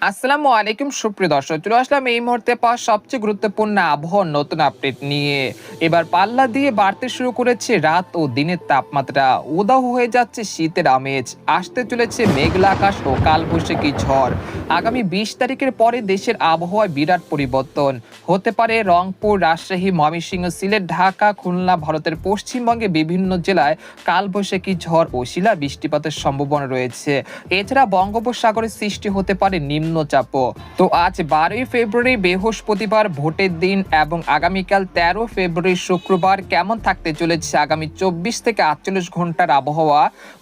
আসসালামু আলাইকুম সুপ্রিয় দর্শক, চলে আসলাম এই মুহূর্তে পাওয়া সবচেয়ে গুরুত্বপূর্ণ আবহাওয়ার নতুন আপডেট নিয়ে। এবার পাল্লা দিয়ে বাড়তে শুরু করেছে রাত ও দিনের তাপমাত্রা, উদাও হয়ে যাচ্ছে শীতের আমেজ, আসতে চলেছে মেঘলা আকাশ ও কালবৈশাখী ঝড়। আগামী 20 তারিখের পরে দেশের আবহাওয়ায় বিরাট পরিবর্তন হতে পারে। রংপুর, রাজশাহী, ময়মনসিংহ, সিলেট, ঢাকা, খুলনা, ভারতের পশ্চিমবঙ্গে বিভিন্ন জেলায় কালবৈশাখী ঝড় ও শিলা বৃষ্টিপাতের সম্ভাবনা রয়েছে। এছাড়া বঙ্গোপসাগরে সৃষ্টি হতে পারে নিম্নচাপও। তো আজ 12ই ফেব্রুয়ারি বৃহস্পতিবার ভোটের দিন এবং আগামীকাল 13 ফেব্রুয়ারি শুক্রবার কেমন থাকতে চলেছে আগামী 24 থেকে 48 ঘন্টার আবহাওয়া।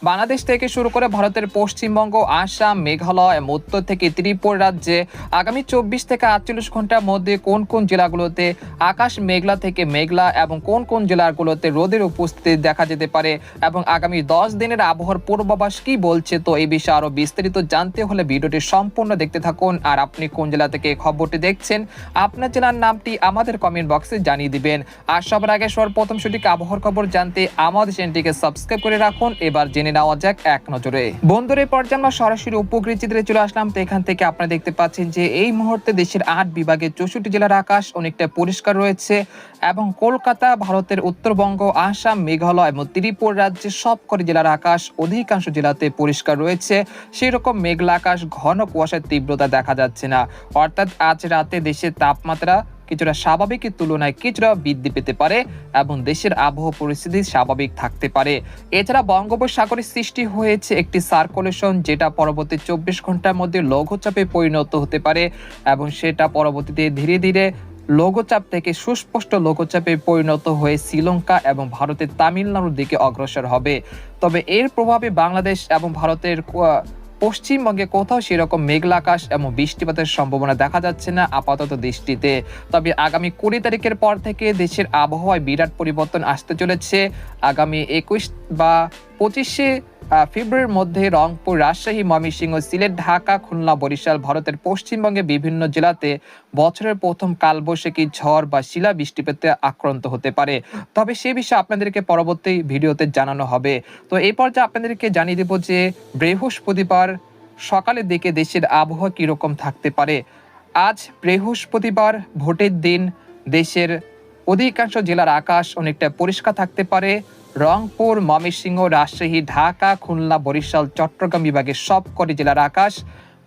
বাংলাদেশ থেকে শুরু করে ভারতের পশ্চিমবঙ্গ, আসাম, মেঘালয়, উত্তর থেকে ত্রিপুরা রাজ্যে আগামী 24 থেকে 48 ঘন্টার মধ্যে কোন কোন জেলাগুলোতে আকাশ মেঘলা থেকে মেঘলা এবং কোন কোন জেলাগুলোতে রোদের উপস্থিতি দেখা যেতে পারে এবং আগামী 10 দিনের আবহাওয়ার পূর্বাভাস কি বলছে। তো এই বিষয়ে আরো বিস্তারিত জানতে হলে ভিডিওটি সম্পূর্ণ দেখতে থাকুন। আর আপনি কোন জেলা থেকে খবরটি দেখছেন, আপনার জেলার নামটি আমাদের কমেন্ট বক্সে জানিয়ে দিবেন। আর সবার আগে সর্বপ্রথম সঠিক আবহাওয়ার খবর জানতে আমাদের চ্যানেলটিকে সাবস্ক্রাইব করে রাখুন। এবার জেনে নেওয়া যাক এক নজরে। বন্ধুরা, পর্যায়ে আমরা সরাসরি উপগ্রহ চিত্রে চলে আসলাম। তো এখান থেকে আপনারা দেখতে পাচ্ছেন যে এই মুহূর্তে দেশের 8 বিভাগে 64 জেলার আকাশ অনেকটা পরিষ্কার রয়েছে এবং কলকাতা, ভারতের উত্তরবঙ্গ, আসাম, মেঘালয় এবং ত্রিপুরা রাজ্যের সবকটি জেলার আকাশ অধিকাংশ জেলাতে পরিষ্কার রয়েছে। সেরকম মেঘলা আকাশ, ঘন কুয়াশার তীব্রতা দেখা যাচ্ছে না। অর্থাৎ আজ রাতে দেশের তাপমাত্রা কিছুটা স্বাভাবিকের তুলনায় কিছুটা বৃদ্ধি পেতে পারে এবং দেশের আবহাওয়া পরিস্থিতি স্বাভাবিক থাকতে পারে। এছাড়া বঙ্গোপসাগরে সৃষ্টি হয়েছে একটি সার্কুলেশন, যেটা পরবর্তী 24 ঘন্টার মধ্যে লঘুচাপে পরিণত হতে পারে এবং সেটা পরবর্তীতে ধীরে ধীরে লঘুচাপ থেকে সুস্পষ্ট লঘুচাপে পরিণত হয়ে শ্রীলঙ্কা এবং ভারতের তামিলনাড়ুর দিকে অগ্রসর হবে। তবে এর প্রভাবে বাংলাদেশ এবং ভারতের পশ্চিমবঙ্গে কোথাও সেরকম মেঘলা আকাশ এবং বৃষ্টিপাতের সম্ভাবনা দেখা যাচ্ছে না আপাতত দৃষ্টিতে। তবে আগামী 20 তারিখের পর থেকে দেশের আবহাওয়ায় বিরাট পরিবর্তন আসতে চলেছে। আগামী 21 বা 25শে ফেব্রুয়ারির মধ্যে রংপুর, রাজশাহী, ময়মনসিংহ, সিলেট, ঢাকা, খুলনা, বরিশাল, ভারতের পশ্চিমবঙ্গে বিভিন্ন জেলাতে বছরের প্রথম কালবৈশাখী ঝড় বা শিলা বৃষ্টিপাতে আক্রান্ত হতে পারে। তবে সে বিষয়ে আপনাদেরকে পরবর্তী ভিডিওতে জানানো হবে। তো এই পর্যায়ে আপনাদেরকে জানিয়ে দেব যে বৃহস্পতিবার সকালের দিকে দেশের আবহাওয়া কিরকম থাকতে পারে। আজ বৃহস্পতিবার ভোটের দিন দেশের অধিকাংশ জেলার আকাশ অনেকটা পরিষ্কার থাকতে পারে। রংপুর, ময়মনসিংহ, রাজশাহী, ঢাকা, খুলনা, বরিশাল, চট্টগ্রাম বিভাগের সবকটি জেলার আকাশ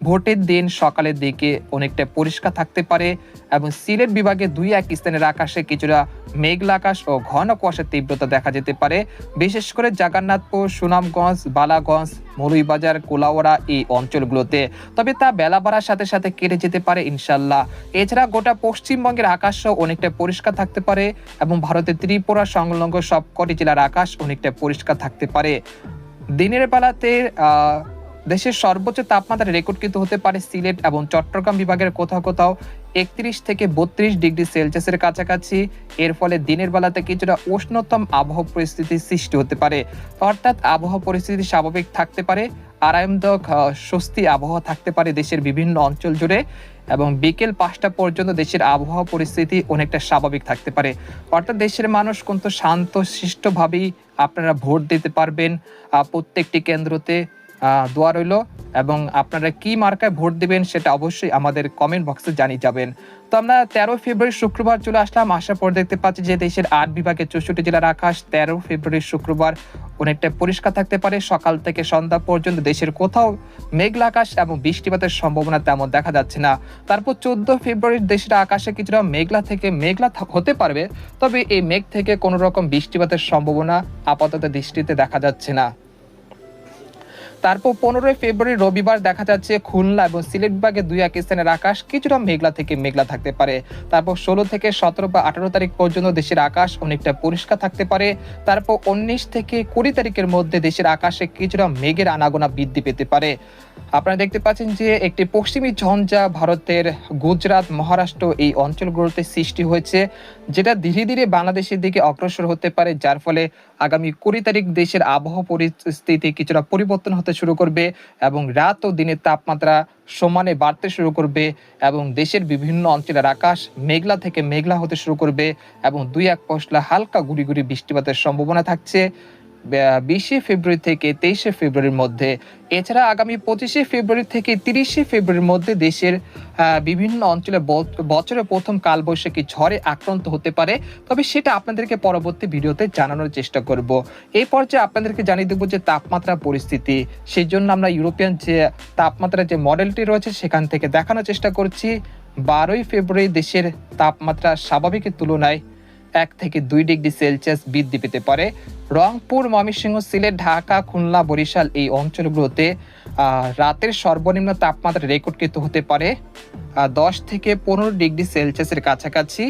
ভোটের দিন সকালের দিকে অনেকটা পরিষ্কার থাকতে পারে এবং সিলেট বিভাগে 2-1 স্থানের আকাশে কিছুটা মেঘলা আকাশ ও ঘন কুয়াশার তীব্রতা দেখা যেতে পারে, বিশেষ করে জগন্নাথপুর, সুনামগঞ্জ, বালাগঞ্জ, মৌলভীবাজার, কুলাউড়া এই অঞ্চলগুলোতে। তবে তা বেলা বাড়ার সাথে সাথে কেটে যেতে পারে ইনশাল্লাহ। এছাড়া গোটা পশ্চিমবঙ্গের আকাশও অনেকটা পরিষ্কার থাকতে পারে এবং ভারতের ত্রিপুরা সংলগ্ন সবকটি জেলার আকাশ অনেকটা পরিষ্কার থাকতে পারে। দিনের বেলাতে দেশের সর্বোচ্চ তাপমাত্রা রেকর্ড কিন্তু হতে পারে সিলেট এবং চট্টগ্রাম বিভাগের কোথাও কোথাও 31 থেকে 32 ডিগ্রি সেলসিয়াসের কাছাকাছি। এর ফলে দিনের বেলাতে কিছুটা উষ্ণতম আবহাওয়া পরিস্থিতির সৃষ্টি হতে পারে, অর্থাৎ আবহাওয়া পরিস্থিতি স্বাভাবিক থাকতে পারে, আরামদায়ক স্বস্তি আবহাওয়া থাকতে পারে দেশের বিভিন্ন অঞ্চল জুড়ে এবং বিকেল 5টা পর্যন্ত দেশের আবহাওয়া পরিস্থিতি অনেকটা স্বাভাবিক থাকতে পারে। অর্থাৎ দেশের মানুষ কিন্তু শান্ত শিষ্টভাবেই আপনারা ভোট দিতে পারবেন। প্রত্যেকটি কেন্দ্রতে দোয়া রইল এবং আপনারা কি মার্কায় ভোট দিবেন সেটা অবশ্যই আমাদের কমেন্ট বক্সে জানিয়ে যাবেন। তো আমরা 13 ফেব্রুয়ারি শুক্রবার চলে আসলাম। আসার পর দেখতে পাচ্ছি যে দেশের 8 বিভাগে 64 জেলার আকাশ 13 ফেব্রুয়ারি শুক্রবার অনেকটা পরিষ্কার থাকতে পারে। সকাল থেকে সন্ধ্যা পর্যন্ত দেশের কোথাও মেঘলা আকাশ এবং বৃষ্টিপাতের সম্ভাবনা তেমন দেখা যাচ্ছে না। তারপর 14 ফেব্রুয়ারি দেশের আকাশে কিছুটা মেঘলা থেকে মেঘলা হতে পারবে, তবে এই মেঘ থেকে কোনো রকম বৃষ্টিপাতের সম্ভাবনা আপাতত দৃষ্টিতে দেখা যাচ্ছে না। তারপর 15 ফেব্রুয়ারি রবিবার দেখা যাচ্ছে খুলনা এবং সিলেট বিভাগে 2-1 স্থানের আকাশ কিছুটা মেঘলা থেকে মেঘলা থাকতে পারে। তারপর 16 থেকে 17 বা 18 তারিখ পর্যন্ত দেশের আকাশ অনেকটা পরিষ্কার থাকতে পারে। তারপর 19 থেকে 20 তারিখের মধ্যে দেশের আকাশে কিছুটা মেঘের আনাগোনা বৃদ্ধি পেতে পারে। আপনারা দেখতে পাচ্ছেন যে একটি পশ্চিমী ঝঞ্ঝা ভারতের গুজরাট, মহারাষ্ট্র এই অঞ্চলগুলোতে সৃষ্টি হয়েছে, যেটা ধীরে ধীরে বাংলাদেশের দিকে অগ্রসর হতে পারে, যার ফলে আগামী 20 তারিখ দেশের আবহাওয়া পরিস্থিতি কিছুটা পরিবর্তন হতে শুরু করবে এবং রাত ও দিনের তাপমাত্রা সমানে বাড়তে শুরু করবে এবং দেশের বিভিন্ন অঞ্চলের আকাশ মেঘলা থেকে মেঘলা হতে শুরু করবে এবং 2-1 পশলা হালকা গুড়ি গুড়ি বৃষ্টিপাতের সম্ভাবনা থাকছে। 20শে ফেব্রুয়ারি থেকে 23শে ফেব্রুয়ারির মধ্যে। এছাড়া আগামী 25শে ফেব্রুয়ারি থেকে 30শে ফেব্রুয়ারির মধ্যে দেশের বিভিন্ন অঞ্চলে বছরের প্রথম কালবৈশাখী ঝড়ে আক্রান্ত হতে পারে। তবে সেটা আপনাদেরকে পরবর্তী ভিডিওতে জানানোর চেষ্টা করব। এই পর্যায়ে আপনাদেরকে জানিয়ে দেব যে তাপমাত্রা পরিস্থিতি। সেজন্য আমরা ইউরোপিয়ান যে তাপমাত্রার যে মডেলটি রয়েছে সেখান থেকে দেখানোর চেষ্টা করছি। 12ই ফেব্রুয়ারি দেশের তাপমাত্রা স্বাভাবিকের তুলনায় 1 থেকে 2 ডিগ্রি সেলসিয়াস বৃদ্ধি পেতে পারে। রংপুর, ময়মনসিংহ, সিলেট, ঢাকা, খুলনা, বরিশাল এই অঞ্চলগুলোতে রাতের সর্বনিম্ন তাপমাত্রা রেকর্ডকৃত হতে পারে 10 থেকে 15 ডিগ্রি সেলসিয়াসের কাছাকাছি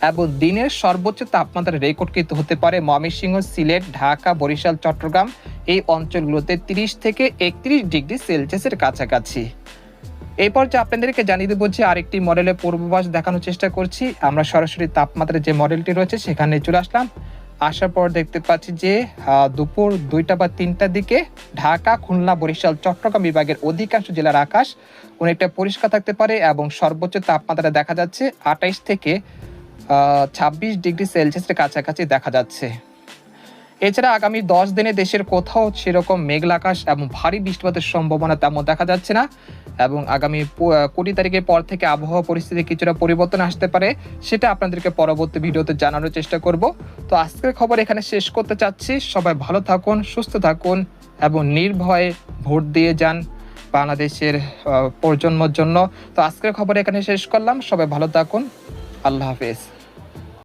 এবং দিনের সর্বোচ্চ তাপমাত্রা রেকর্ডকৃত হতে পারে ময়মনসিংহ, সিলেট, ঢাকা, বরিশাল, চট্টগ্রাম এই অঞ্চলগুলোতে 30 থেকে 31 ডিগ্রি সেলসিয়াসের কাছাকাছি। এই পর্যায়ে আপনাদেরকে জানিয়ে দেবো যে আরেকটি মডেলের পূর্বাভাস দেখানোর চেষ্টা করছি। আমরা সরাসরি তাপমাত্রার যে মডেলটি রয়েছে সেখানে চলে আসলাম। আসার পর দেখতে পাচ্ছি যে দুপুর 2টা বা 3টার দিকে ঢাকা, খুলনা, বরিশাল, চট্টগ্রাম বিভাগের অধিকাংশ জেলার আকাশ অনেকটা পরিষ্কার থাকতে পারে এবং সর্বোচ্চ তাপমাত্রা দেখা যাচ্ছে 28 থেকে 26 ডিগ্রি সেলসিয়াসের কাছাকাছি দেখা যাচ্ছে। এছাড়া আগামী 10 দিনে দেশের কোথাও সেরকম মেঘলা আকাশ এবং ভারী বৃষ্টিপাতের সম্ভাবনা তেমন দেখা যাচ্ছে না এবং আগামী 20 তারিখের পর থেকে আবহাওয়া পরিস্থিতি কিছুটা পরিবর্তন আসতে পারে, সেটা আপনাদেরকে পরবর্তী ভিডিওতে জানানোর চেষ্টা করব। তো আজকের খবর এখানে শেষ করতে চাচ্ছি। সবাই ভালো থাকুন, সুস্থ থাকুন এবং নির্ভয়ে ভোট দিয়ে যান বাংলাদেশের প্রজন্মের জন্য। তো আজকের খবর এখানে শেষ করলাম। সবাই ভালো থাকুন। আল্লাহ হাফেজ।